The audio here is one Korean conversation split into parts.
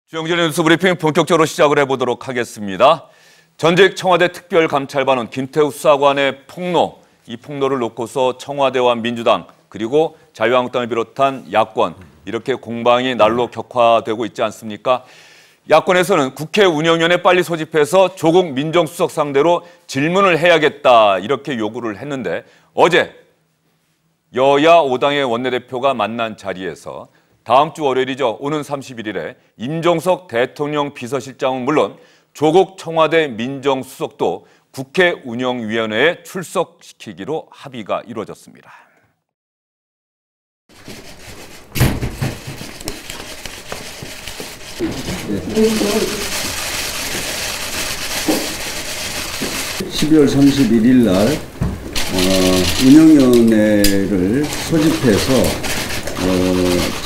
주영진의 뉴스 브리핑 본격적으로 시작을 해보도록 하겠습니다. 전직 청와대 특별감찰반은 김태우 수사관의 폭로, 이 폭로를 놓고서 청와대와 민주당 그리고 자유한국당을 비롯한 야권 이렇게 공방이 날로 격화되고 있지 않습니까? 야권에서는 국회 운영위원회 빨리 소집해서 조국 민정수석 상대로 질문을 해야겠다 이렇게 요구를 했는데 어제 여야 5당의 원내대표가 만난 자리에서 다음 주 월요일이죠. 오는 31일에 임종석 대통령 비서실장은 물론 조국 청와대 민정수석도 국회 운영위원회에 출석시키기로 합의가 이루어졌습니다. (12월 31일) 날 운영위원회를 소집해서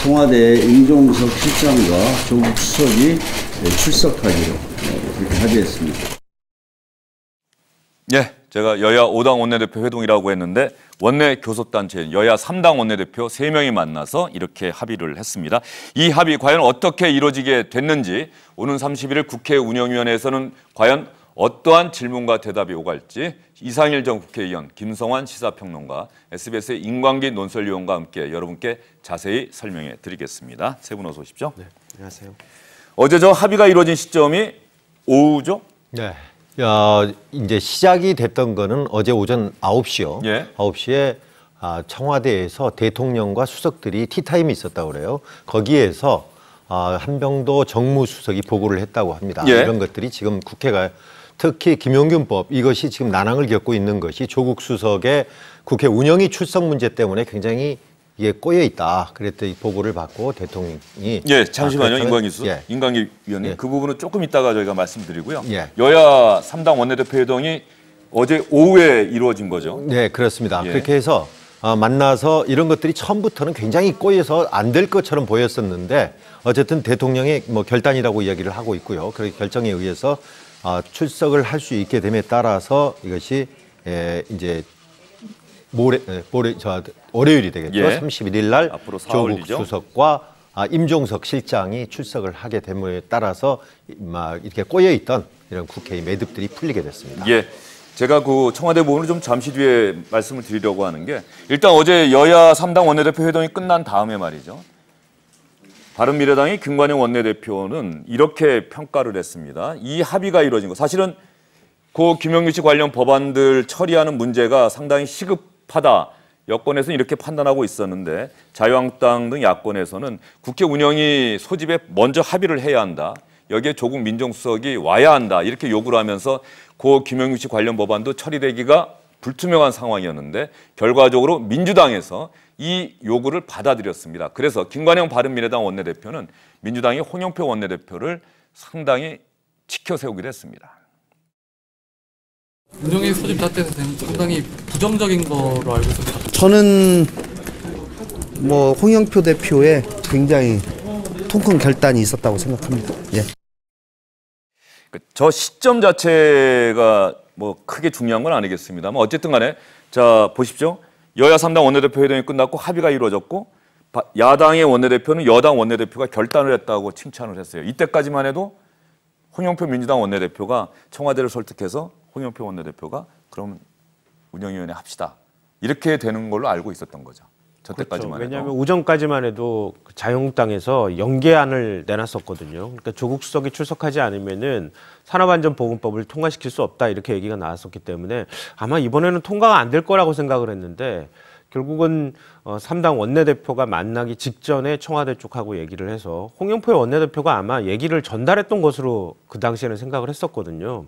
청와대 임종석 실장과 조국 수석이 출석하기로 그렇게 합의했습니다. 예, 제가 여야 5당 원내대표 회동이라고 했는데 원내 교섭단체인 여야 3당 원내대표 3명이 만나서 이렇게 합의를 했습니다. 이 합의 과연 어떻게 이루어지게 됐는지 오는 31일 국회 운영위원회에서는 과연 어떠한 질문과 대답이 오갈지 이상일 전 국회의원, 김성환 시사평론가, SBS의 임광기 논설위원과 함께 여러분께 자세히 설명해 드리겠습니다. 세 분 어서 오십시오. 네, 안녕하세요. 어제 저 합의가 이루어진 시점이 오후죠? 네. 이제 시작이 됐던 거는 어제 오전 9시요. 예. 9시에 청와대에서 대통령과 수석들이 티타임이 있었다고 그래요. 거기에서 한병도 정무수석이 보고를 했다고 합니다. 예. 이런 것들이 지금 국회가 특히 김용균법 이것이 지금 난항을 겪고 있는 것이 조국 수석의 국회 운영위 출석 문제 때문에 굉장히 이게 꼬여 있다. 그랬더니 보고를 받고 대통령이 예, 잠시만요. 임광기 예. 임광기 위원님. 예. 그 부분은 조금 이따가 저희가 말씀드리고요. 예. 여야 3당 원내대표 회동이 어제 오후에 이루어진 거죠. 네, 그렇습니다. 예. 그렇게 해서 만나서 이런 것들이 처음부터는 굉장히 꼬여서 안 될 것처럼 보였었는데 어쨌든 대통령의 결단이라고 이야기를 하고 있고요. 그 결정에 의해서 출석을 할 수 있게 됨에 따라서 이것이 이제 월요일이 되겠죠. 예. 31일 날 앞으로 조국 사흘이죠. 수석과 임종석 실장이 출석을 하게 됨에 따라서 이렇게 꼬여 있던 이런 국회의 매듭들이 풀리게 됐습니다. 예. 제가 그 청와대 부분을 좀 잠시 뒤에 말씀을 드리려고 하는 게 일단 어제 여야 3당 원내대표 회동이 끝난 다음에 말이죠. 바른미래당의 김관영 원내대표는 이렇게 평가를 했습니다. 이 합의가 이루어진 거 사실은 고 김용규 씨 관련 법안들 처리하는 문제가 상당히 시급하다. 여권에서는 이렇게 판단하고 있었는데 자유한국당 등 야권에서는 국회 운영위 소집에 먼저 합의를 해야 한다. 여기에 조국 민정수석이 와야 한다. 이렇게 요구를 하면서 고 김용규 씨 관련 법안도 처리되기가 불투명한 상황이었는데 결과적으로 민주당에서 이 요구를 받아들였습니다. 그래서 김관영 바른미래당 원내대표는 민주당의 홍영표 원내대표를 상당히 치켜세우기로 했습니다. 운영위 소집 자체는 상당히 부정적인 거로 알고 있습니다. 저는 홍영표 대표의 굉장히 통큰 결단이 있었다고 생각합니다. 예. 저 시점 자체가 크게 중요한 건 아니겠습니다만 어쨌든 간에 자 보십시오. 여야 3당 원내대표 회동이 끝났고 합의가 이루어졌고 야당의 원내대표는 여당 원내대표가 결단을 했다고 칭찬을 했어요. 이때까지만 해도 홍영표 민주당 원내대표가 청와대를 설득해서 홍영표 원내대표가 그럼 운영위원회 합시다. 이렇게 되는 걸로 알고 있었던 거죠. 저때까지만 그렇죠. 해도. 왜냐하면 오전까지만 해도 자유한국당에서 연계안을 내놨었거든요. 그러니까 조국 수석이 출석하지 않으면은 산업안전보건법을 통과시킬 수 없다 이렇게 얘기가 나왔었기 때문에 아마 이번에는 통과가 안 될 거라고 생각을 했는데 결국은 3당 원내대표가 만나기 직전에 청와대 쪽하고 얘기를 해서 홍영표 원내대표가 아마 얘기를 전달했던 것으로 그 당시에는 생각을 했었거든요.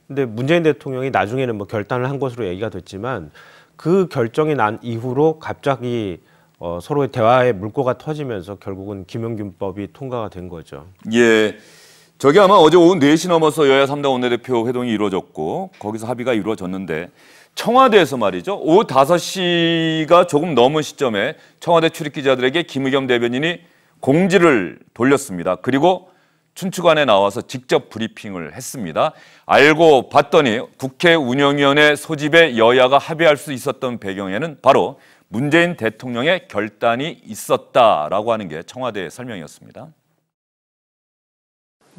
근데 문재인 대통령이 나중에는 결단을 한 것으로 얘기가 됐지만 그 결정이 난 이후로 갑자기 서로의 대화의 물꼬가 터지면서 결국은 김용균법이 통과가 된 거죠. 예, 저게 아마 어제 오후 4시 넘어서 여야 3당 원내대표 회동이 이루어졌고 거기서 합의가 이루어졌는데 청와대에서 말이죠. 오후 5시가 조금 넘은 시점에 청와대 출입기자들에게 김의겸 대변인이 공지를 돌렸습니다. 그리고 춘추관에 나와서 직접 브리핑을 했습니다. 알고 봤더니 국회 운영위원회 소집에 여야가 합의할 수 있었던 배경에는 바로 문재인 대통령의 결단이 있었다라고 하는 게 청와대의 설명이었습니다.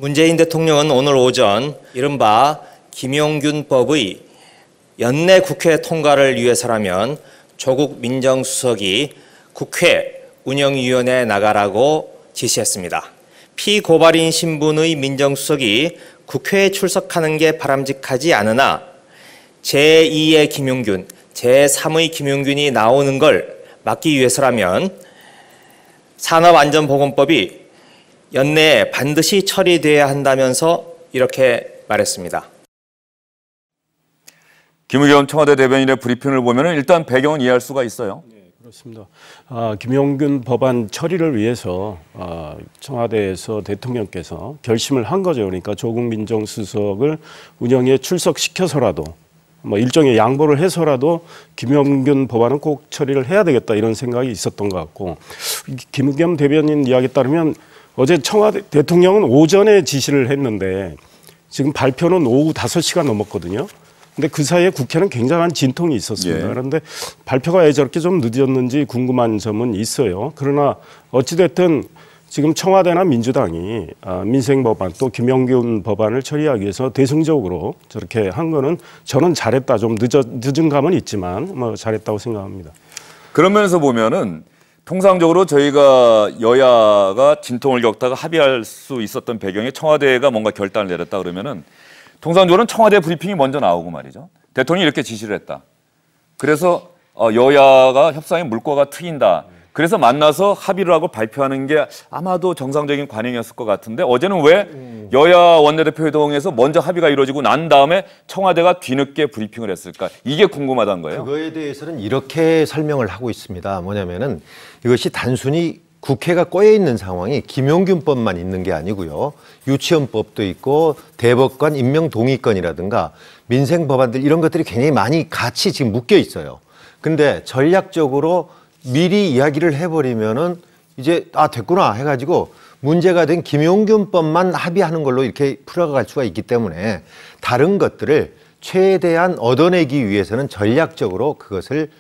문재인 대통령은 오늘 오전 이른바 김용균법의 연내 국회 통과를 위해서라면 조국 민정수석이 국회 운영위원회에 나가라고 지시했습니다. 피고발인 신분의 민정수석이 국회에 출석하는 게 바람직하지 않으나 제2의 김용균, 제3의 김용균이 나오는 걸 막기 위해서라면 산업안전보건법이 연내에 반드시 처리돼야 한다면서 이렇게 말했습니다. 김의겸 청와대 대변인의 브리핑을 보면 일단 배경은 이해할 수가 있어요. 그렇습니다. 김용균 법안 처리를 위해서 청와대에서 대통령께서 결심을 한 거죠. 그러니까 조국 민정수석을 운영에 출석시켜서라도 일종의 양보를 해서라도 김용균 법안은 꼭 처리를 해야 되겠다 이런 생각이 있었던 것 같고, 김의겸 대변인 이야기에 따르면 어제 청와대 대통령은 오전에 지시를 했는데 지금 발표는 오후 5시가 넘었거든요. 근데 그 사이에 국회는 굉장한 진통이 있었습니다. 예. 그런데 발표가 왜 저렇게 좀 늦었는지 궁금한 점은 있어요. 그러나 어찌됐든 지금 청와대나 민주당이 민생법안 또 김용균 법안을 처리하기 위해서 대승적으로 저렇게 한 거는 저는 잘했다, 좀 늦은 감은 있지만 잘했다고 생각합니다. 그런 면에서 보면은 통상적으로 저희가 여야가 진통을 겪다가 합의할 수 있었던 배경에 청와대가 뭔가 결단을 내렸다 그러면은 통상적으로는 청와대 브리핑이 먼저 나오고 말이죠. 대통령이 이렇게 지시를 했다. 그래서 여야가 협상의 물꼬가 트인다. 그래서 만나서 합의를 하고 발표하는 게 아마도 정상적인 관행이었을 것 같은데 어제는 왜 여야 원내대표 회동에서 먼저 합의가 이루어지고 난 다음에 청와대가 뒤늦게 브리핑을 했을까? 이게 궁금하다는 거예요. 그거에 대해서는 이렇게 설명을 하고 있습니다. 뭐냐면은 이것이 단순히 국회가 꼬여 있는 상황이 김용균법만 있는 게 아니고요. 유치원법도 있고 대법관 임명동의권이라든가 민생 법안들 이런 것들이 굉장히 많이 같이 지금 묶여 있어요. 근데 전략적으로 미리 이야기를 해버리면은 이제 됐구나 해가지고 문제가 된 김용균법만 합의하는 걸로 이렇게 풀어갈 수가 있기 때문에 다른 것들을 최대한 얻어내기 위해서는 전략적으로 그것을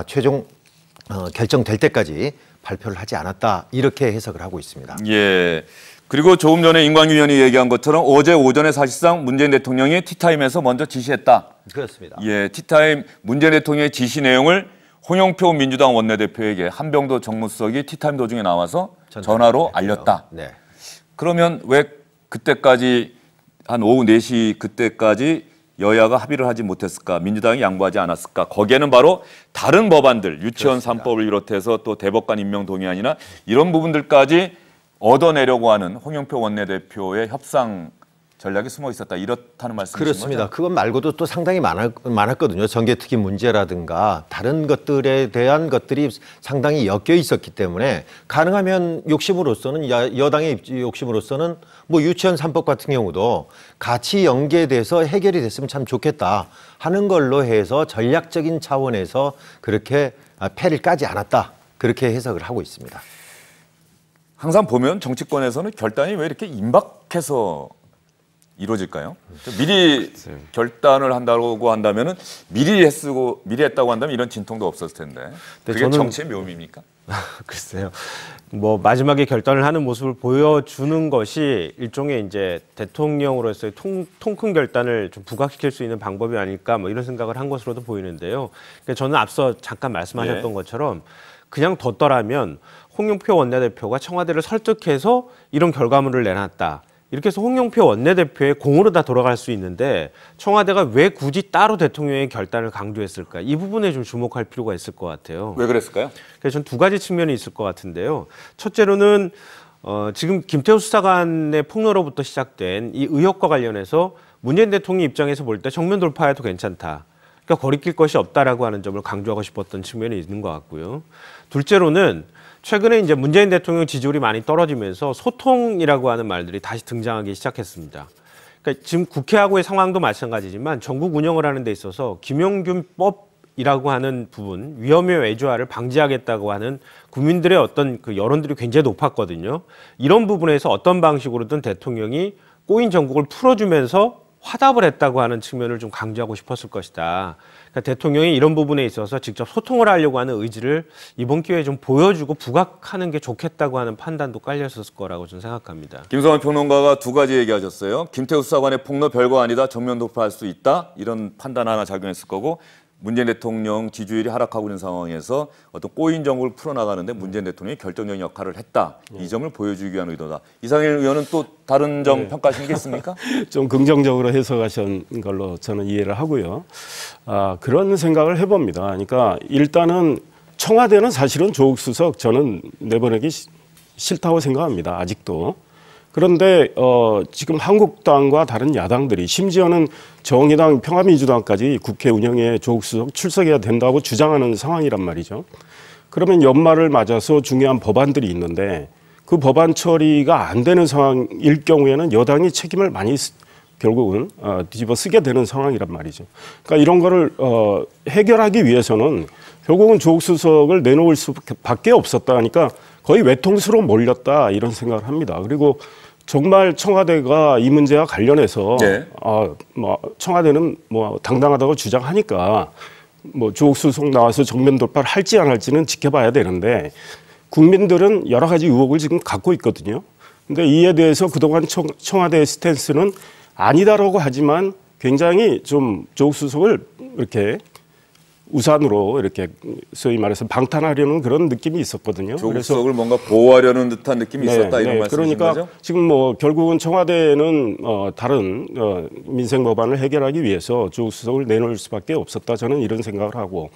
최종 결정될 때까지 발표를 하지 않았다 이렇게 해석을 하고 있습니다. 예. 그리고 조금 전에 임광규 의원이 얘기한 것처럼 어제 오전에 사실상 문재인 대통령이 티타임에서 먼저 지시했다. 그렇습니다. 예, 티타임 문재인 대통령의 지시 내용을 홍영표 민주당 원내대표에게 한병도 정무수석이 티타임 도중에 나와서 전화로 알렸다. 네. 그러면 왜 그때까지 한 오후 4시 그때까지 여야가 합의를 하지 못했을까? 민주당이 양보하지 않았을까? 거기에는 바로 다른 법안들, 유치원 3법을 비롯해서 또 대법관 임명 동의안이나 이런 부분들까지 얻어내려고 하는 홍영표 원내대표의 협상 전략이 숨어 있었다. 이렇다는 말씀이신 그렇습니다. 거죠? 그것 말고도 또 상당히 많았거든요. 정개특위 문제라든가 다른 것들에 대한 것들이 상당히 엮여 있었기 때문에 가능하면 욕심으로서는 여당의 욕심으로서는 유치원 3법 같은 경우도 같이 연계돼서 해결이 됐으면 참 좋겠다 하는 걸로 해서 전략적인 차원에서 그렇게 패를 까지 않았다. 그렇게 해석을 하고 있습니다. 항상 보면 정치권에서는 결단이 왜 이렇게 임박해서 이루어질까요? 미리 결단을 한다고 한다면은 미리 했다고 한다면 이런 진통도 없었을 텐데. 그게 저는 정치의 묘미입니까? 글쎄요. 마지막에 결단을 하는 모습을 보여주는 것이 일종의 이제 대통령으로서의 통 큰 결단을 좀 부각시킬 수 있는 방법이 아닐까 이런 생각을 한 것으로도 보이는데요. 그러니까 저는 앞서 잠깐 말씀하셨던 것처럼 그냥 뒀더라면 홍영표 원내대표가 청와대를 설득해서 이런 결과물을 내놨다. 이렇게 해서 홍영표 원내대표의 공으로 다 돌아갈 수 있는데 청와대가 왜 굳이 따로 대통령의 결단을 강조했을까? 이 부분에 좀 주목할 필요가 있을 것 같아요. 왜 그랬을까요? 그래서 저는 두 가지 측면이 있을 것 같은데요. 첫째로는 지금 김태우 수사관의 폭로로부터 시작된 이 의혹과 관련해서 문재인 대통령 입장에서 볼 때 정면 돌파해도 괜찮다. 그러니까 거리낄 것이 없다라고 하는 점을 강조하고 싶었던 측면이 있는 것 같고요. 둘째로는 최근에 이제 문재인 대통령 지지율이 많이 떨어지면서 소통이라고 하는 말들이 다시 등장하기 시작했습니다. 그러니까 지금 국회하고의 상황도 마찬가지지만 전국 운영을 하는 데 있어서 김용균법이라고 하는 부분, 위험의 외주화를 방지하겠다고 하는 국민들의 어떤 그 여론들이 굉장히 높았거든요. 이런 부분에서 어떤 방식으로든 대통령이 꼬인 전국을 풀어주면서 화답을 했다고 하는 측면을 좀 강조하고 싶었을 것이다. 그러니까 대통령이 이런 부분에 있어서 직접 소통을 하려고 하는 의지를 이번 기회에 좀 보여주고 부각하는 게 좋겠다고 하는 판단도 깔렸을 거라고 저는 생각합니다. 김성환 평론가가 두 가지 얘기하셨어요. 김태우 수사관의 폭로 별거 아니다. 정면 돌파할 수 있다. 이런 판단 하나 작용했을 거고 문재인 대통령 지지율이 하락하고 있는 상황에서 어떤 꼬인 정국을 풀어나가는데 문재인 대통령이 결정적인 역할을 했다. 이 점을 보여주기 위한 의도다. 이상일 의원은 또 다른 점 평가하시는 게 있습니까? 좀 긍정적으로 해석하신 걸로 저는 이해를 하고요. 그런 생각을 해봅니다. 그러니까 일단은 청와대는 사실은 조국 수석 저는 내보내기 싫다고 생각합니다. 아직도. 그런데 지금 한국당과 다른 야당들이 심지어는 정의당, 평화민주당까지 국회 운영에 조국 수석 출석해야 된다고 주장하는 상황이란 말이죠. 그러면 연말을 맞아서 중요한 법안들이 있는데 그 법안 처리가 안 되는 상황일 경우에는 여당이 책임을 많이 결국은 뒤집어 쓰게 되는 상황이란 말이죠. 그러니까 이런 거를 해결하기 위해서는 결국은 조국 수석을 내놓을 수밖에 없었다. 그러니까 거의 외통수로 몰렸다 이런 생각을 합니다. 그리고 정말 청와대가 이 문제와 관련해서 네. 청와대는 당당하다고 주장하니까 조국 수석 나와서 정면 돌파를 할지 안 할지는 지켜봐야 되는데 국민들은 여러 가지 의혹을 지금 갖고 있거든요. 근데 이에 대해서 그동안 청와대의 스탠스는 아니다라고 하지만 굉장히 좀 조국 수석을 이렇게 우산으로 이렇게 소위 말해서 방탄하려는 그런 느낌이 있었거든요. 조국 수석을 뭔가 보호하려는 듯한 느낌이 있었다 이런 말씀이신 그러니까 거죠? 지금 결국은 청와대는 다른 민생 법안을 해결하기 위해서 조국 수석을 내놓을 수밖에 없었다. 저는 이런 생각을 하고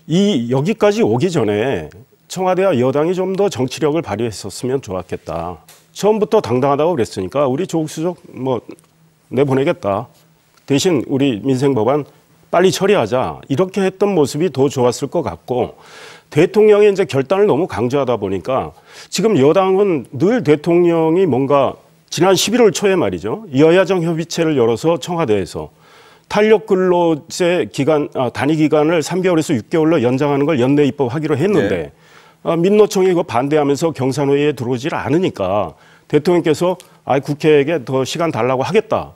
여기까지 오기 전에 청와대와 여당이 좀 더 정치력을 발휘했었으면 좋았겠다. 처음부터 당당하다고 그랬으니까 우리 조국 수석 내보내겠다. 대신 우리 민생 법안 빨리 처리하자. 이렇게 했던 모습이 더 좋았을 것 같고 대통령이 이제 결단을 너무 강조하다 보니까 지금 여당은 늘 대통령이 뭔가 지난 11월 초에 말이죠. 여야정 협의체를 열어서 청와대에서 탄력 근로제 단위 기간을 3개월에서 6개월로 연장하는 걸 연내 입법하기로 했는데 민노총이 이거 반대하면서 경산회의에 들어오질 않으니까 대통령께서 국회에게 더 시간 달라고 하겠다.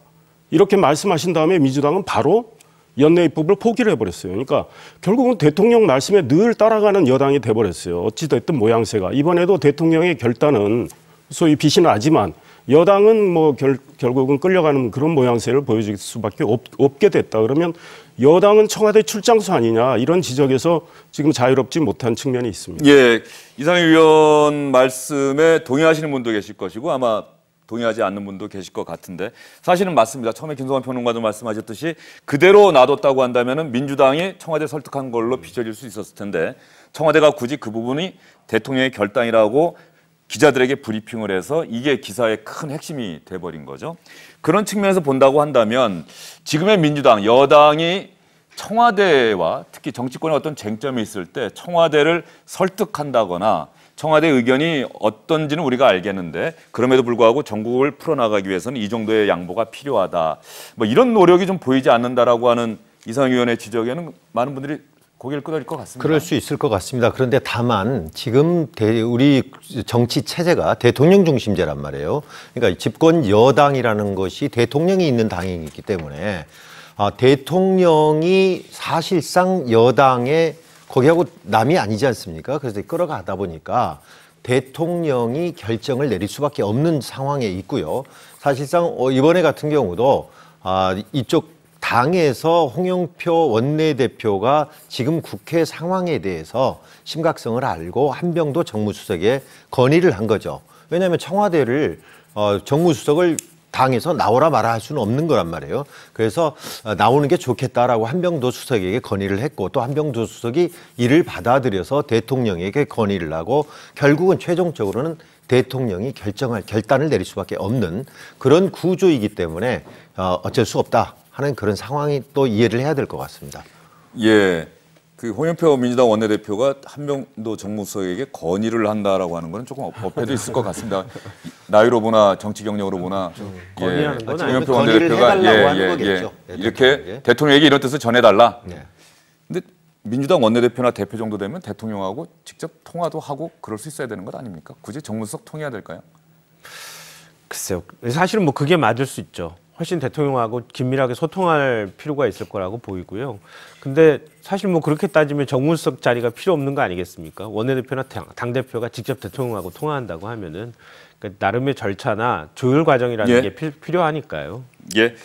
이렇게 말씀하신 다음에 민주당은 바로 연내 입법을 포기를 해버렸어요. 그러니까 결국은 대통령 말씀에 늘 따라가는 여당이 돼버렸어요. 어찌됐든 모양새가. 이번에도 대통령의 결단은 소위 빛이 나지만 여당은 결국은 끌려가는 그런 모양새를 보여줄 수밖에 없게 됐다. 그러면 여당은 청와대 출장소 아니냐 이런 지적에서 지금 자유롭지 못한 측면이 있습니다. 예, 이상일 의원 말씀에 동의하시는 분도 계실 것이고 아마 동의하지 않는 분도 계실 것 같은데 사실은 맞습니다. 처음에 김성환 평론가도 말씀하셨듯이 그대로 놔뒀다고 한다면 민주당이 청와대 설득한 걸로 비춰질 수 있었을 텐데 청와대가 굳이 그 부분이 대통령의 결단이라고 기자들에게 브리핑을 해서 이게 기사의 큰 핵심이 돼버린 거죠. 그런 측면에서 본다고 한다면 지금의 민주당, 여당이 청와대와 특히 정치권의 어떤 쟁점이 있을 때 청와대를 설득한다거나 청와대 의견이 어떤지는 우리가 알겠는데 그럼에도 불구하고 전국을 풀어나가기 위해서는 이 정도의 양보가 필요하다. 이런 노력이 좀 보이지 않는다라고 하는 이상일 의원의 지적에는 많은 분들이 고개를 끄덕일 것 같습니다. 그럴 수 있을 것 같습니다. 그런데 다만 지금 우리 정치 체제가 대통령 중심제란 말이에요. 그러니까 집권 여당이라는 것이 대통령이 있는 당이기 때문에 대통령이 사실상 여당의 거기하고 남이 아니지 않습니까? 그래서 끌어가다 보니까 대통령이 결정을 내릴 수밖에 없는 상황에 있고요. 사실상 이번에 같은 경우도 이쪽 당에서 홍영표 원내대표가 지금 국회 상황에 대해서 심각성을 알고 한병도 정무수석에 건의를 한 거죠. 왜냐하면 청와대를 정무수석을 당에서 나오라 마라 할 수는 없는 거란 말이에요. 그래서 나오는 게 좋겠다라고 한병도 수석에게 건의를 했고 또 한병도 수석이 이를 받아들여서 대통령에게 건의를 하고 결국은 최종적으로는 대통령이 결단을 내릴 수밖에 없는 그런 구조이기 때문에 어쩔 수 없다 하는 그런 상황이 또 이해를 해야 될 것 같습니다. 예. 그 홍영표 민주당 원내대표가 한병도 정무수석에게 건의를 한다라고 하는 건 조금 어폐도 있을 것 같습니다. 나이로 보나 정치 경력으로 보나 건의하는 건 홍영표 건의를 해달라고 하는 거겠죠. 이렇게 대통령에게 이런 뜻을 전해달라. 네. 근데 민주당 원내대표나 대표 정도 되면 대통령하고 직접 통화도 하고 그럴 수 있어야 되는 것 아닙니까? 굳이 정무수석 통해야 될까요? 글쎄요. 사실은 그게 맞을 수 있죠. 훨씬 대통령하고 긴밀하게 소통할 필요가 있을 거라고 보이고요. 근데 사실 뭐 그렇게 따지면 정무수석 자리가 필요 없는 거 아니겠습니까? 원내대표나 당대표가 직접 대통령하고 통화한다고 하면은 그러니까 나름의 절차나 조율 과정이라는 예. 게 필요하니까요. 예.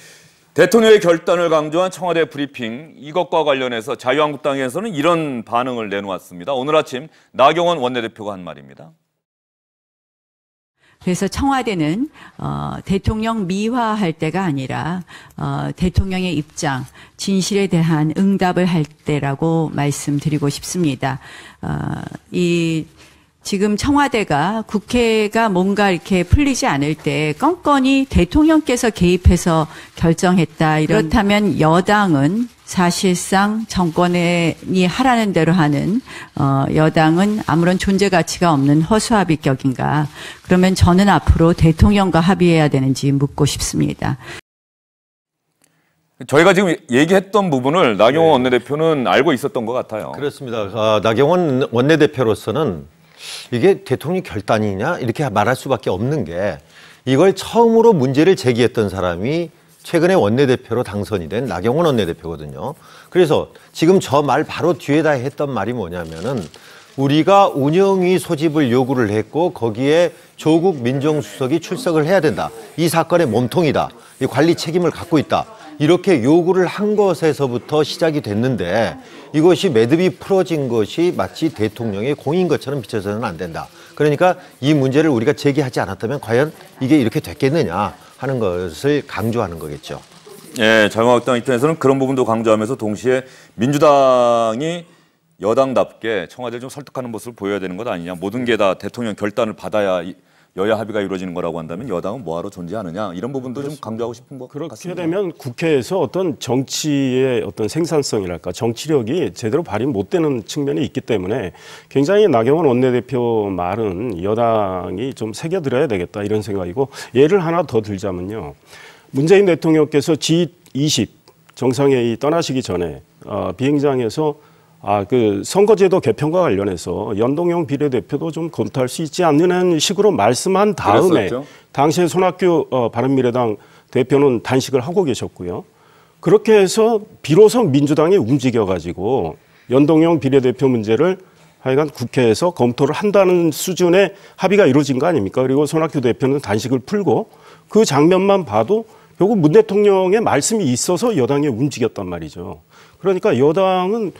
대통령의 결단을 강조한 청와대 브리핑, 이것과 관련해서 자유한국당에서는 이런 반응을 내놓았습니다. 오늘 아침 나경원 원내대표가 한 말입니다. 그래서 청와대는 대통령 미화할 때가 아니라 대통령의 입장, 진실에 대한 응답을 할 때라고 말씀드리고 싶습니다. 지금 청와대가 국회가 뭔가 이렇게 풀리지 않을 때 껌껌이 대통령께서 개입해서 결정했다. 그렇다면 여당은 사실상 정권이 하라는 대로 하는 여당은 아무런 존재 가치가 없는 허수아비격인가. 그러면 저는 앞으로 대통령과 합의해야 되는지 묻고 싶습니다. 저희가 지금 얘기했던 부분을 나경원 원내대표는 알고 있었던 것 같아요. 그렇습니다. 나경원 원내대표로서는 이게 대통령 결단이냐 이렇게 말할 수밖에 없는 게 이걸 처음으로 문제를 제기했던 사람이 최근에 원내대표로 당선이 된 나경원 원내대표거든요. 그래서 지금 저 말 바로 뒤에다 했던 말이 뭐냐면은 우리가 운영위 소집을 요구를 했고 거기에 조국 민정수석이 출석을 해야 된다. 이 사건의 몸통이다. 이 관리 책임을 갖고 있다. 이렇게 요구를 한 것에서부터 시작이 됐는데 이것이 매듭이 풀어진 것이 마치 대통령의 공인 것처럼 비춰서는 안 된다. 그러니까 이 문제를 우리가 제기하지 않았다면 과연 이게 이렇게 됐겠느냐 하는 것을 강조하는 거겠죠. 예, 자유한국당 입장에서는 그런 부분도 강조하면서 동시에 민주당이 여당답게 청와대를 좀 설득하는 모습을 보여야 되는 것 아니냐. 모든 게 다 대통령 결단을 받아야 여야 합의가 이루어지는 거라고 한다면 여당은 뭐하러 존재하느냐. 이런 부분도 좀 강조하고 싶은 것 같습니다. 그렇게 되면 국회에서 어떤 정치의 어떤 생산성이랄까 정치력이 제대로 발휘 못 되는 측면이 있기 때문에 굉장히 나경원 원내대표 말은 여당이 좀 새겨들어야 되겠다 이런 생각이고 예를 하나 더 들자면요. 문재인 대통령께서 G20 정상회의 떠나시기 전에 비행장에서 그 선거제도 개편과 관련해서 연동형 비례대표도 좀 검토할 수 있지 않는 식으로 말씀한 다음에 그랬었죠? 당시에 손학규 바른미래당 대표는 단식을 하고 계셨고요. 그렇게 해서 비로소 민주당이 움직여가지고 연동형 비례대표 문제를 하여간 국회에서 검토를 한다는 수준의 합의가 이루어진 거 아닙니까? 그리고 손학규 대표는 단식을 풀고 그 장면만 봐도 결국 문 대통령의 말씀이 있어서 여당이 움직였단 말이죠. 그러니까 여당은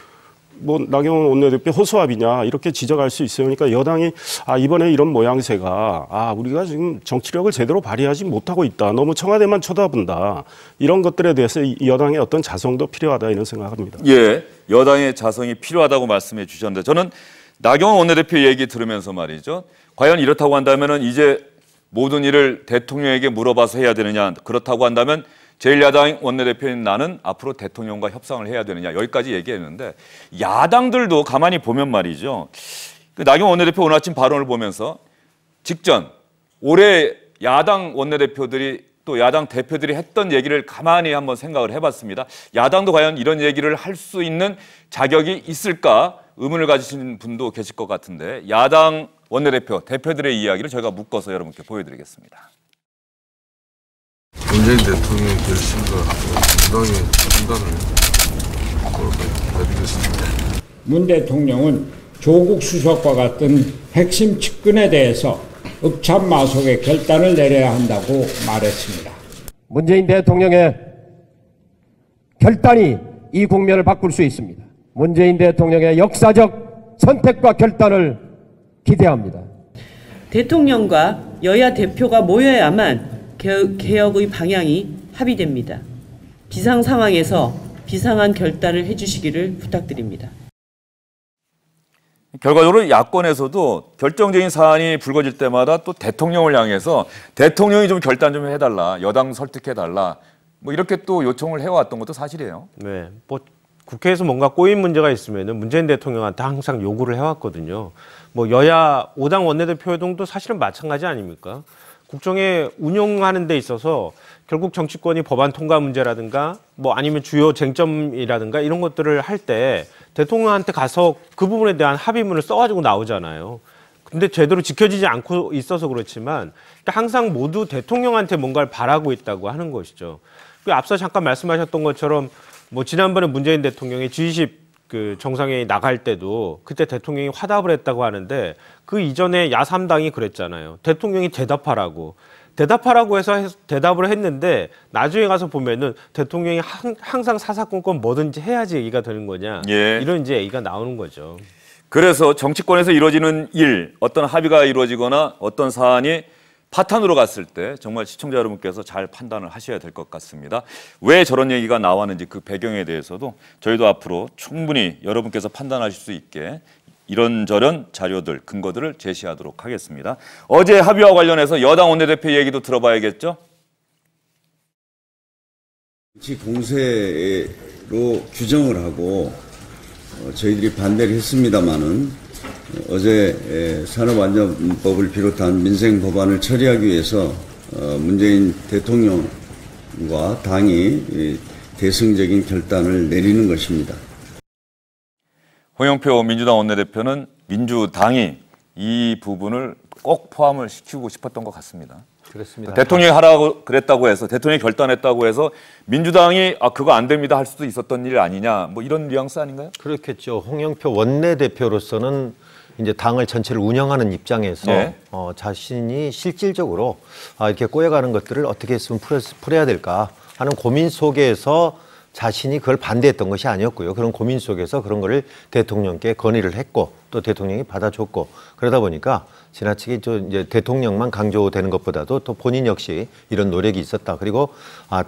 뭐 나경원 원내대표 허수아비냐 이렇게 지적할 수 있어요. 그러니까 여당이 이번에 이런 모양새가 우리가 지금 정치력을 제대로 발휘하지 못하고 있다. 너무 청와대만 쳐다본다. 이런 것들에 대해서 여당의 어떤 자성도 필요하다 이런 생각합니다. 예, 여당의 자성이 필요하다고 말씀해 주셨는데 저는 나경원 원내대표 얘기 들으면서 말이죠. 과연 이렇다고 한다면은 이제 모든 일을 대통령에게 물어봐서 해야 되느냐. 그렇다고 한다면 제1야당 원내대표인 나는 앞으로 대통령과 협상을 해야 되느냐. 여기까지 얘기했는데 야당들도 가만히 보면 말이죠. 나경원 원내대표 오늘 아침 발언을 보면서 직전 올해 야당 원내대표들이 또 야당 대표들이 했던 얘기를 가만히 한번 생각을 해봤습니다. 야당도 과연 이런 얘기를 할 수 있는 자격이 있을까 의문을 가지신 분도 계실 것 같은데 야당 원내대표, 대표들의 이야기를 저희가 묶어서 여러분께 보여드리겠습니다. 문재인 대통령의 결심과 민주당의 판단을 기다리겠습니다. 문 대통령은 조국 수석과 같은 핵심 측근에 대해서 읍참마속의 결단을 내려야 한다고 말했습니다. 문재인 대통령의 결단이 이 국면을 바꿀 수 있습니다. 문재인 대통령의 역사적 선택과 결단을 기대합니다. 대통령과 여야 대표가 모여야만 개혁의 방향이 합의됩니다. 비상 상황에서 비상한 결단을 해주시기를 부탁드립니다. 결과적으로 야권에서도 결정적인 사안이 불거질 때마다 또 대통령을 향해서 대통령이 좀 결단 좀 해달라, 여당 설득해달라, 뭐 이렇게 또 요청을 해왔던 것도 사실이에요. 네, 뭐 국회에서 뭔가 꼬인 문제가 있으면은 문재인 대통령한테 항상 요구를 해왔거든요. 뭐 여야 5당 원내대표 회동도 사실은 마찬가지 아닙니까? 국정에 운영하는 데 있어서 결국 정치권이 법안 통과 문제라든가 뭐 아니면 주요 쟁점이라든가 이런 것들을 할 때 대통령한테 가서 그 부분에 대한 합의문을 써가지고 나오잖아요. 근데 제대로 지켜지지 않고 있어서 그렇지만 항상 모두 대통령한테 뭔가를 바라고 있다고 하는 것이죠. 앞서 잠깐 말씀하셨던 것처럼 뭐 지난번에 문재인 대통령이 G20 그 정상회의 나갈 때도 그때 대통령이 화답을 했다고 하는데 그 이전에 야3당이 그랬잖아요. 대통령이 대답하라고 해서 대답을 했는데 나중에 가서 보면은 대통령이 항상 사사건건 뭐든지 해야지 얘기가 되는 거냐. 예. 이런 이제 얘기가 나오는 거죠. 그래서 정치권에서 이루어지는 일, 어떤 합의가 이루어지거나 어떤 사안이 파탄으로 갔을 때 정말 시청자 여러분께서 잘 판단을 하셔야 될 것 같습니다. 왜 저런 얘기가 나왔는지 그 배경에 대해서도 저희도 앞으로 충분히 여러분께서 판단하실 수 있게 이런저런 자료들, 근거들을 제시하도록 하겠습니다. 어제 합의와 관련해서 여당 원내대표 얘기도 들어봐야겠죠? 정치 공세로 규정을 하고 저희들이 반대를 했습니다마는 어제 산업안전법을 비롯한 민생 법안을 처리하기 위해서 문재인 대통령과 당이 대승적인 결단을 내리는 것입니다. 홍영표 민주당 원내대표는 민주당이 이 부분을 꼭 포함을 시키고 싶었던 것 같습니다. 그렇습니다. 대통령이 하라고 그랬다고 해서 대통령이 결단했다고 해서 민주당이 그거 안 됩니다 할 수도 있었던 일 아니냐 뭐 이런 뉘앙스 아닌가요? 그렇겠죠. 홍영표 원내대표로서는 이제 당을 전체를 운영하는 입장에서 네. 자신이 실질적으로 이렇게 꼬여가는 것들을 어떻게 했으면 풀어야 될까 하는 고민 속에서 자신이 그걸 반대했던 것이 아니었고요. 그런 고민 속에서 그런 거를 대통령께 건의를 했고 또 대통령이 받아줬고 그러다 보니까 지나치게 이제 대통령만 강조되는 것보다도 또 본인 역시 이런 노력이 있었다. 그리고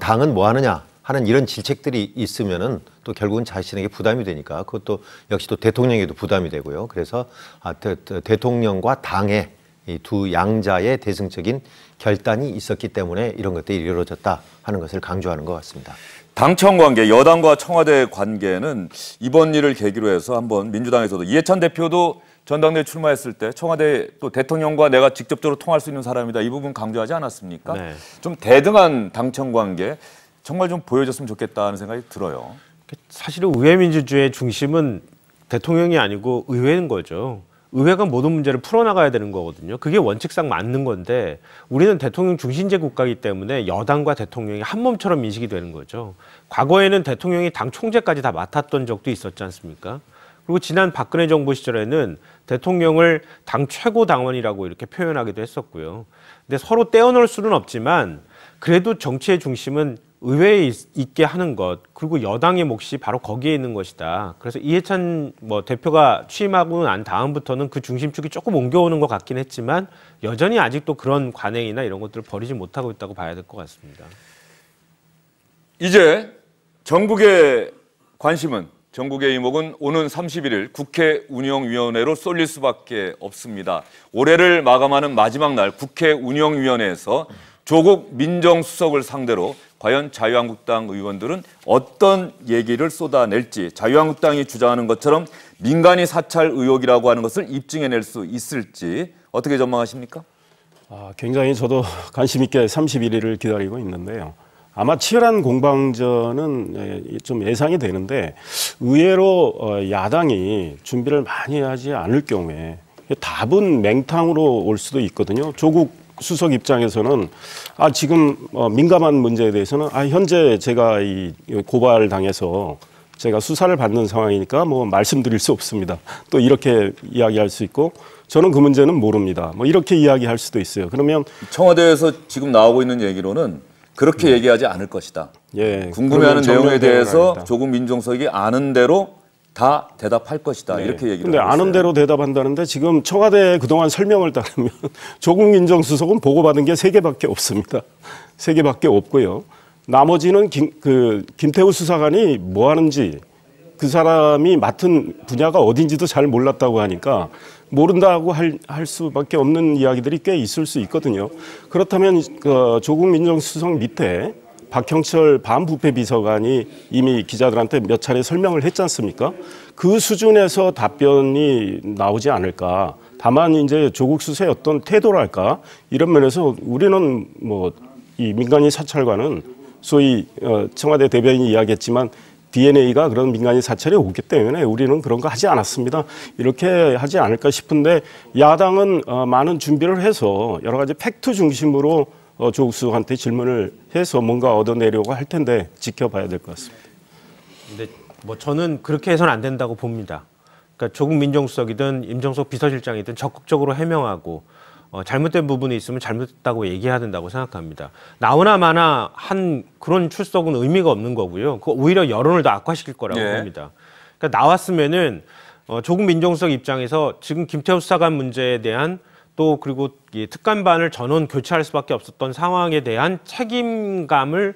당은 뭐 하느냐 하는 이런 질책들이 있으면은 또 결국은 자신에게 부담이 되니까 그것도 역시 또 대통령에게도 부담이 되고요. 그래서 대통령과 당의 이 두 양자의 대승적인 결단이 있었기 때문에 이런 것들이 이루어졌다 하는 것을 강조하는 것 같습니다. 당청 관계, 여당과 청와대 관계는 이번 일을 계기로 해서 한번 민주당에서도 이해찬 대표도 전당대회 출마했을 때 청와대 또 대통령과 내가 직접적으로 통할 수 있는 사람이다. 이 부분 강조하지 않았습니까? 네. 좀 대등한 당청 관계 정말 좀 보여줬으면 좋겠다는 생각이 들어요. 사실은 의회 민주주의의 중심은 대통령이 아니고 의회인 거죠. 의회가 모든 문제를 풀어나가야 되는 거거든요. 그게 원칙상 맞는 건데 우리는 대통령 중심제 국가이기 때문에 여당과 대통령이 한 몸처럼 인식이 되는 거죠. 과거에는 대통령이 당 총재까지 다 맡았던 적도 있었지 않습니까? 그리고 지난 박근혜 정부 시절에는 대통령을 당 최고 당원이라고 이렇게 표현하기도 했었고요. 근데 서로 떼어놓을 수는 없지만 그래도 정치의 중심은 의회에 있게 하는 것, 그리고 여당의 몫이 바로 거기에 있는 것이다. 그래서 이해찬 대표가 취임하고 난 다음부터는 그 중심축이 조금 옮겨오는 것 같긴 했지만 여전히 아직도 그런 관행이나 이런 것들을 버리지 못하고 있다고 봐야 될 것 같습니다. 이제 전국의 관심은, 전국의 이목은 오는 31일 국회 운영위원회로 쏠릴 수밖에 없습니다. 올해를 마감하는 마지막 날 국회 운영위원회에서 조국 민정수석을 상대로 과연 자유한국당 의원들은 어떤 얘기를 쏟아낼지, 자유한국당이 주장하는 것처럼 민간인 사찰 의혹이라고 하는 것을 입증해낼 수 있을지 어떻게 전망하십니까? 굉장히 저도 관심 있게 31일을 기다리고 있는데요. 아마 치열한 공방전은 좀 예상이 되는데 의외로 야당이 준비를 많이 하지 않을 경우에 답은 맹탕으로 올 수도 있거든요. 조국 수석 입장에서는 지금 민감한 문제에 대해서는 현재 제가 이 고발 당해서 제가 수사를 받는 상황이니까 뭐 말씀드릴 수 없습니다. 또 이렇게 이야기할 수 있고 저는 그 문제는 모릅니다. 뭐 이렇게 이야기할 수도 있어요. 그러면 청와대에서 지금 나오고 있는 얘기로는 그렇게 얘기하지 않을 것이다. 예, 궁금해하는 내용에 대해서 조국 민정수석이 아는 대로 다 대답할 것이다. 네. 이렇게 얘기를 근데 하고 있어요. 아는 대로 대답한다는데 지금 청와대 그동안 설명을 따르면 조국 민정수석은 보고받은 게 3개밖에 없습니다. 3개밖에 없고요. 나머지는 김태우 수사관이 뭐 하는지 그 사람이 맡은 분야가 어딘지도 잘 몰랐다고 하니까 모른다고 할 수밖에 없는 이야기들이 꽤 있을 수 있거든요. 그렇다면 조국 민정수석 밑에 박형철 반부패 비서관이 이미 기자들한테 몇 차례 설명을 했지 않습니까? 그 수준에서 답변이 나오지 않을까. 다만 이제 조국 수사의 어떤 태도랄까 이런 면에서 우리는 뭐 이 민간인 사찰과는 소위 청와대 대변인이 이야기했지만 DNA가 그런 민간인 사찰이 오기 때문에 우리는 그런 거 하지 않았습니다. 이렇게 하지 않을까 싶은데 야당은 많은 준비를 해서 여러 가지 팩트 중심으로 조국 수석한테 질문을 해서 뭔가 얻어내려고 할 텐데 지켜봐야 될 것 같습니다. 근데 뭐 저는 그렇게 해서는 안 된다고 봅니다. 그러니까 조국 민정수석이든 임종석 비서실장이든 적극적으로 해명하고 잘못된 부분이 있으면 잘못됐다고 얘기해야 된다고 생각합니다. 나오나 마나 한 그런 출석은 의미가 없는 거고요. 그 오히려 여론을 더 악화시킬 거라고 봅니다. 그러니까 나왔으면은 조국 민정수석 입장에서 지금 김태우 수사관 문제에 대한 또 그리고 이 특감반을 전원 교체할 수밖에 없었던 상황에 대한 책임감을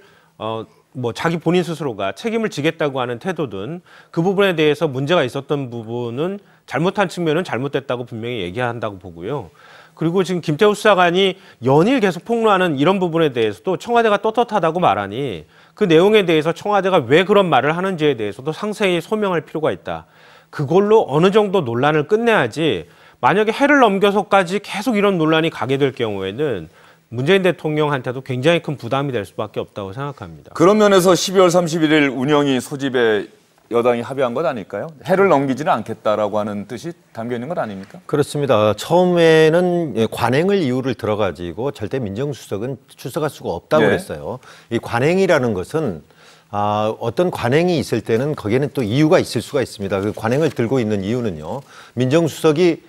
뭐 자기 본인 스스로가 책임을 지겠다고 하는 태도든 그 부분에 대해서 문제가 있었던 부분은 잘못한 측면은 잘못됐다고 분명히 얘기한다고 보고요. 그리고 지금 김태우 수사관이 연일 계속 폭로하는 이런 부분에 대해서도 청와대가 떳떳하다고 말하니 그 내용에 대해서 청와대가 왜 그런 말을 하는지에 대해서도 상세히 소명할 필요가 있다. 그걸로 어느 정도 논란을 끝내야지 만약에 해를 넘겨서까지 계속 이런 논란이 가게 될 경우에는 문재인 대통령한테도 굉장히 큰 부담이 될 수밖에 없다고 생각합니다. 그런 면에서 12월 31일 운영이 소집에 여당이 합의한 것 아닐까요? 해를 넘기지는 않겠다라고 하는 뜻이 담겨 있는 것 아닙니까? 그렇습니다. 처음에는 관행을 이유를 들어가지고 절대 민정수석은 출석할 수가 없다고 그랬어요. 이 관행이라는 것은 어떤 관행이 있을 때는 거기에는 또 이유가 있을 수가 있습니다. 그 관행을 들고 있는 이유는요. 민정수석이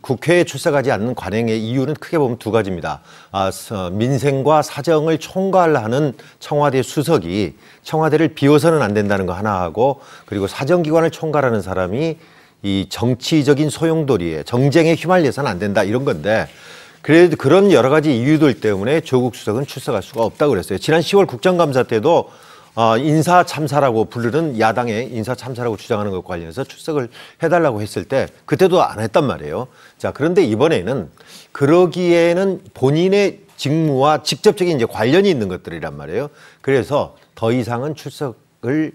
국회에 출석하지 않는 관행의 이유는 크게 보면 두 가지입니다. 민생과 사정을 총괄하는 청와대 수석이 청와대를 비워서는 안 된다는 거 하나 하고, 그리고 사정기관을 총괄하는 사람이 이 정치적인 소용돌이에 정쟁에 휘말려서는 안 된다 이런 건데, 그래도 그런 여러 가지 이유들 때문에 조국 수석은 출석할 수가 없다고 그랬어요. 지난 10월 국정감사 때도 인사참사라고 부르는 야당의 인사참사라고 주장하는 것과 관련해서 출석을 해달라고 했을 때 그때도 안 했단 말이에요. 자, 그런데 이번에는 그러기에는 본인의 직무와 직접적인 이제 관련이 있는 것들이란 말이에요. 그래서 더 이상은 출석을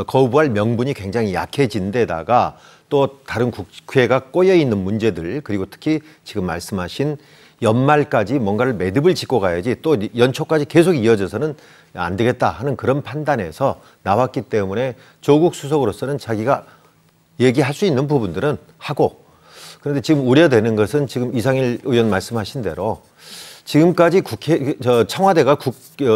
거부할 명분이 굉장히 약해진 데다가 또 다른 국회가 꼬여있는 문제들, 그리고 특히 지금 말씀하신 연말까지 뭔가를 매듭을 짓고 가야지 또 연초까지 계속 이어져서는 안 되겠다 하는 그런 판단에서 나왔기 때문에 조국 수석으로서는 자기가 얘기할 수 있는 부분들은 하고, 그런데 지금 우려되는 것은 지금 이상일 의원 말씀하신 대로 지금까지 청와대가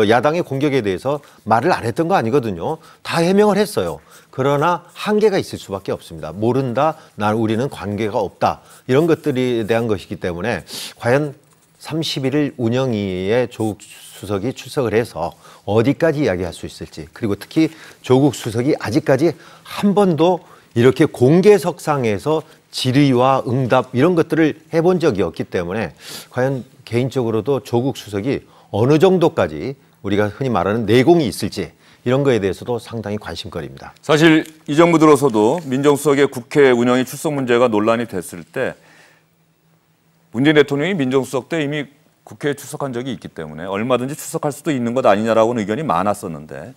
야당의 공격에 대해서 말을 안 했던 거 아니거든요. 다 해명을 했어요. 그러나 한계가 있을 수밖에 없습니다. 모른다, 우리는 관계가 없다, 이런 것들에 대한 것이기 때문에 과연 31일 운영위에 조국 수석이 출석을 해서 어디까지 이야기할 수 있을지, 그리고 특히 조국 수석이 아직까지 한 번도 이렇게 공개석상에서 질의와 응답 이런 것들을 해본 적이 없기 때문에 과연 개인적으로도 조국 수석이 어느 정도까지 우리가 흔히 말하는 내공이 있을지, 이런 거에 대해서도 상당히 관심거리입니다. 사실 이 정부 들어서도 민정수석의 국회 운영이 출석 문제가 논란이 됐을 때 문재인 대통령이 민정수석 때 이미 국회에 출석한 적이 있기 때문에 얼마든지 출석할 수도 있는 것 아니냐라고는 의견이 많았었는데,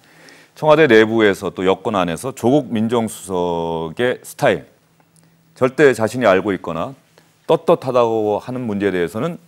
청와대 내부에서 또 여권 안에서 조국 민정수석의 스타일, 절대 자신이 알고 있거나 떳떳하다고 하는 문제에 대해서는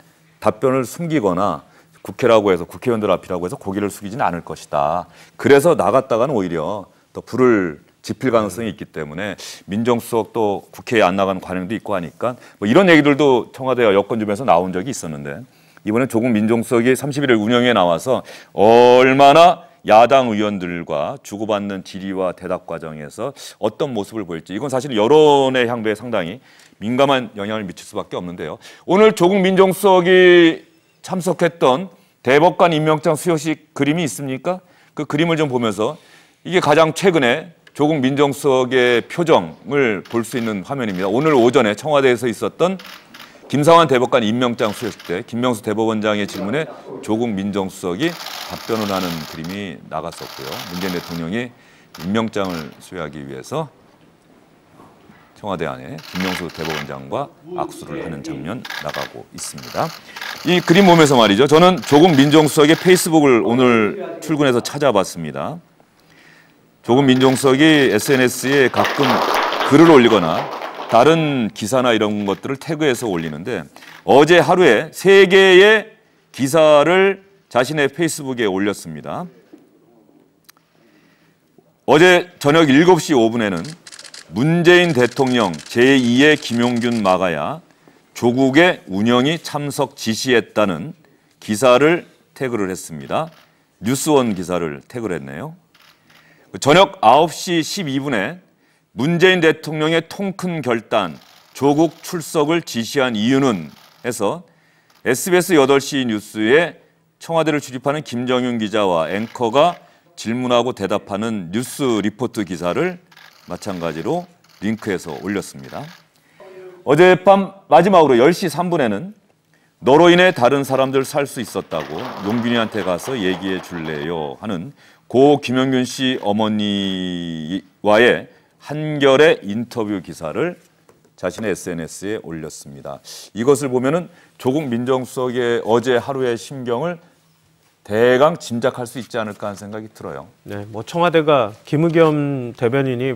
답변을 숨기거나 국회라고 해서, 국회의원들 앞이라고 해서 고개를 숙이지는 않을 것이다. 그래서 나갔다가는 오히려 더 불을 지필 가능성이 있기 때문에 민정수석도 국회에 안 나가는 관행도 있고 하니까 뭐 이런 얘기들도 청와대와 여권 주변에서 나온 적이 있었는데, 이번에 조국 민정수석이 31일 운영에 나와서 얼마나 야당 의원들과 주고받는 질의와 대답 과정에서 어떤 모습을 보일지, 이건 사실 여론의 향도에 상당히 민감한 영향을 미칠 수밖에 없는데요. 오늘 조국 민정수석이 참석했던 대법관 임명장 수여식 그림이 있습니까? 그 그림을 좀 보면서 이게 가장 최근에 조국 민정수석의 표정을 볼 수 있는 화면입니다. 오늘 오전에 청와대에서 있었던 김상환 대법관 임명장 수여식 때 김명수 대법원장의 질문에 조국 민정수석이 답변을 하는 그림이 나갔었고요. 문재인 대통령이 임명장을 수여하기 위해서 청와대 안에 김명수 대법원장과 악수를 하는 장면 나가고 있습니다. 이 그림 보면서 말이죠. 저는 조국 민정수석의 페이스북을 오늘 출근해서 찾아봤습니다. 조국 민정수석이 SNS에 가끔 글을 올리거나 다른 기사나 이런 것들을 태그해서 올리는데, 어제 하루에 3개의 기사를 자신의 페이스북에 올렸습니다. 어제 저녁 7시 5분에는 문재인 대통령 제2의 김용균 막아야 조국의 운영이 참석 지시했다는 기사를 태그를 했습니다. 뉴스원 기사를 태그를 했네요. 저녁 9시 12분에 문재인 대통령의 통 큰 결단, 조국 출석을 지시한 이유는 해서 SBS 8시 뉴스에 청와대를 출입하는 김정윤 기자와 앵커가 질문하고 대답하는 뉴스 리포트 기사를 마찬가지로 링크해서 올렸습니다. 어젯밤 마지막으로 10시 3분에는 너로 인해 다른 사람들 살 수 있었다고 용균이한테 가서 얘기해 줄래요 하는 고 김용균 씨 어머니와의 한결의 인터뷰 기사를 자신의 SNS에 올렸습니다. 이것을 보면은 조국 민정수석의 어제 하루의 심경을 대강 짐작할 수 있지 않을까 하는 생각이 들어요. 네, 뭐 청와대가 김의겸 대변인이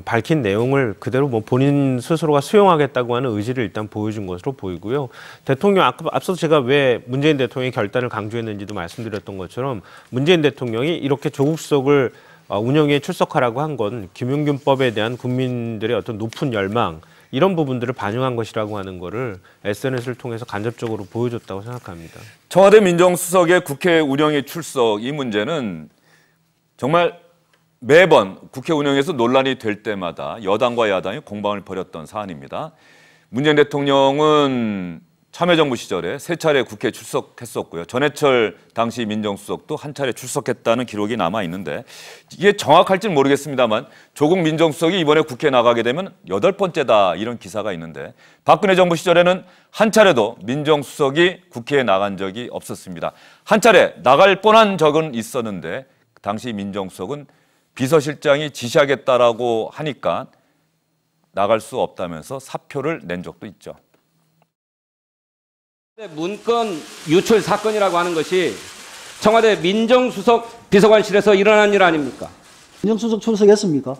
밝힌 내용을 그대로 뭐 본인 스스로가 수용하겠다고 하는 의지를 일단 보여준 것으로 보이고요. 대통령 앞서 제가 왜 문재인 대통령의 결단을 강조했는지도 말씀드렸던 것처럼 문재인 대통령이 이렇게 조국 수석을 운영에 출석하라고 한 건 김용균법에 대한 국민들의 어떤 높은 열망 이런 부분들을 반영한 것이라고 하는 거를 SNS를 통해서 간접적으로 보여줬다고 생각합니다. 청와대 민정수석의 국회 운영의 출석 이 문제는 정말 매번 국회 운영에서 논란이 될 때마다 여당과 야당이 공방을 벌였던 사안입니다. 문재인 대통령은 참여정부 시절에 3차례 국회에 출석했었고요. 전해철 당시 민정수석도 한 차례 출석했다는 기록이 남아 있는데 이게 정확할지는 모르겠습니다만 조국 민정수석이 이번에 국회에 나가게 되면 8번째다 이런 기사가 있는데 박근혜 정부 시절에는 한 차례도 민정수석이 국회에 나간 적이 없었습니다. 한 차례 나갈 뻔한 적은 있었는데 당시 민정수석은 비서실장이 지시하겠다라고 하니까 나갈 수 없다면서 사표를 낸 적도 있죠. 문건 유출 사건이라고 하는 것이 청와대 민정수석 비서관실에서 일어난 일 아닙니까? 민정수석 출석했습니까?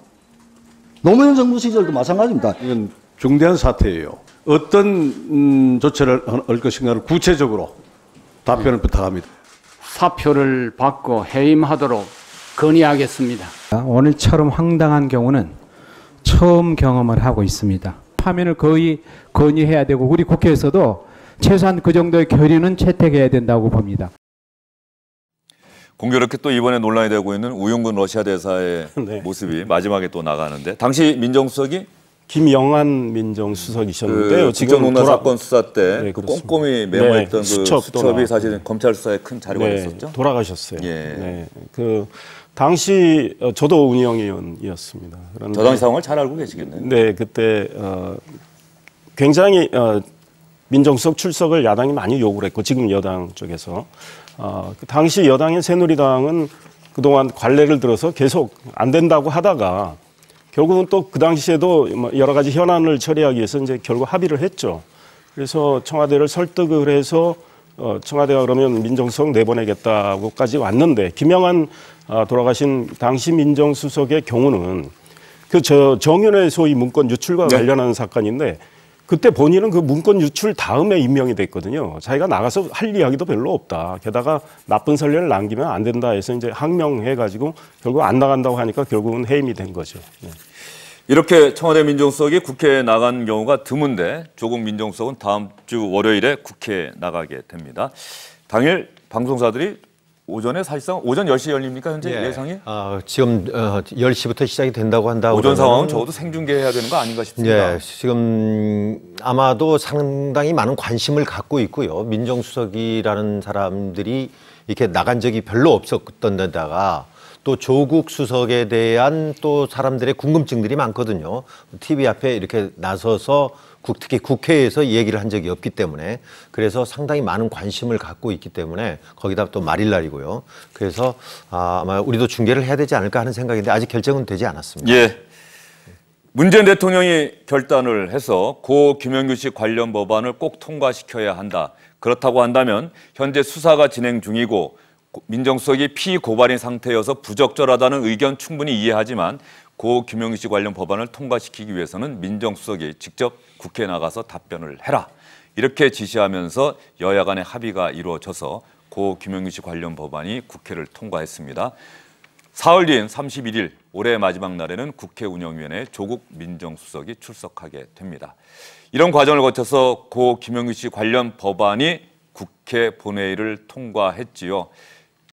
노무현 정부 시절도 마찬가지입니다. 이건 중대한 사태예요. 어떤 조처를 할 것인가를 구체적으로 답변을 부탁합니다. 사표를 받고 해임하도록 건의하겠습니다. 오늘처럼 황당한 경우는 처음 경험을 하고 있습니다. 파면을 거의 건의해야 되고 우리 국회에서도 최소한 그 정도의 결의는 채택해야 된다고 봅니다. 공교롭게 또 이번에 논란이 되고 있는 우용근 러시아 대사의 네. 모습이 마지막에 또 나가는데 당시 민정수석이 김영환 민정수석이셨는데요. 지금 국정농단 사건 수사 때 네, 꼼꼼히 메모했던 네, 그 수첩이 사실은 검찰 수사에 큰 자료가 됐었죠. 돌아가셨어요. 예. 네, 그 당시 저도 운영위원이었습니다. 저 당시 상황을 잘 알고 계시겠네요. 네, 그때 굉장히 민정수석 출석을 야당이 많이 요구를 했고 지금 여당 쪽에서 그 당시 여당인 새누리당은 그동안 관례를 들어서 계속 안 된다고 하다가 결국은 또 그 당시에도 여러 가지 현안을 처리하기 위해서 이제 결국 합의를 했죠. 그래서 청와대를 설득을 해서 청와대가 그러면 민정수석 내보내겠다고까지 왔는데 김영환 돌아가신 당시 민정수석의 경우는 그 정윤회 소위 문건 유출과 관련한 사건인데 그때 본인은 그 문건 유출 다음에 임명이 됐거든요. 자기가 나가서 할 이야기도 별로 없다. 게다가 나쁜 선례를 남기면 안 된다 해서 이제 항명해가지고 결국 안 나간다고 하니까 결국은 해임이 된 거죠. 네. 이렇게 청와대 민정수석이 국회에 나간 경우가 드문데 조국 민정수석은 다음 주 월요일에 국회에 나가게 됩니다. 당일 방송사들이 오전에 사실상 오전 10시에 열립니까 현재 예상이? 지금 10시부터 시작이 된다고 한다고. 오전 상황은 적어도 생중계해야 되는 거 아닌가 싶습니다. 네, 지금 아마도 상당히 많은 관심을 갖고 있고요. 민정수석이라는 사람들이 이렇게 나간 적이 별로 없었던 데다가 또 조국 수석에 대한 또 사람들의 궁금증들이 많거든요. TV 앞에 이렇게 나서서 특히 국회에서 얘기를 한 적이 없기 때문에 그래서 상당히 많은 관심을 갖고 있기 때문에 거기다 또 말일날이고요. 그래서 아마 우리도 중계를 해야 되지 않을까 하는 생각인데 아직 결정은 되지 않았습니다. 예. 문재인 대통령이 결단을 해서 고 김용균 씨 관련 법안을 꼭 통과시켜야 한다. 그렇다고 한다면 현재 수사가 진행 중이고 민정수석이 피고발인 상태여서 부적절하다는 의견 충분히 이해하지만 고 김용균 씨 관련 법안을 통과시키기 위해서는 민정수석이 직접 국회에 나가서 답변을 해라. 이렇게 지시하면서 여야 간의 합의가 이루어져서 고 김용균 씨 관련 법안이 국회를 통과했습니다. 사흘 뒤인 31일 올해 마지막 날에는 국회 운영위원회 조국 민정수석이 출석하게 됩니다. 이런 과정을 거쳐서 고 김용균 씨 관련 법안이 국회 본회의를 통과했지요.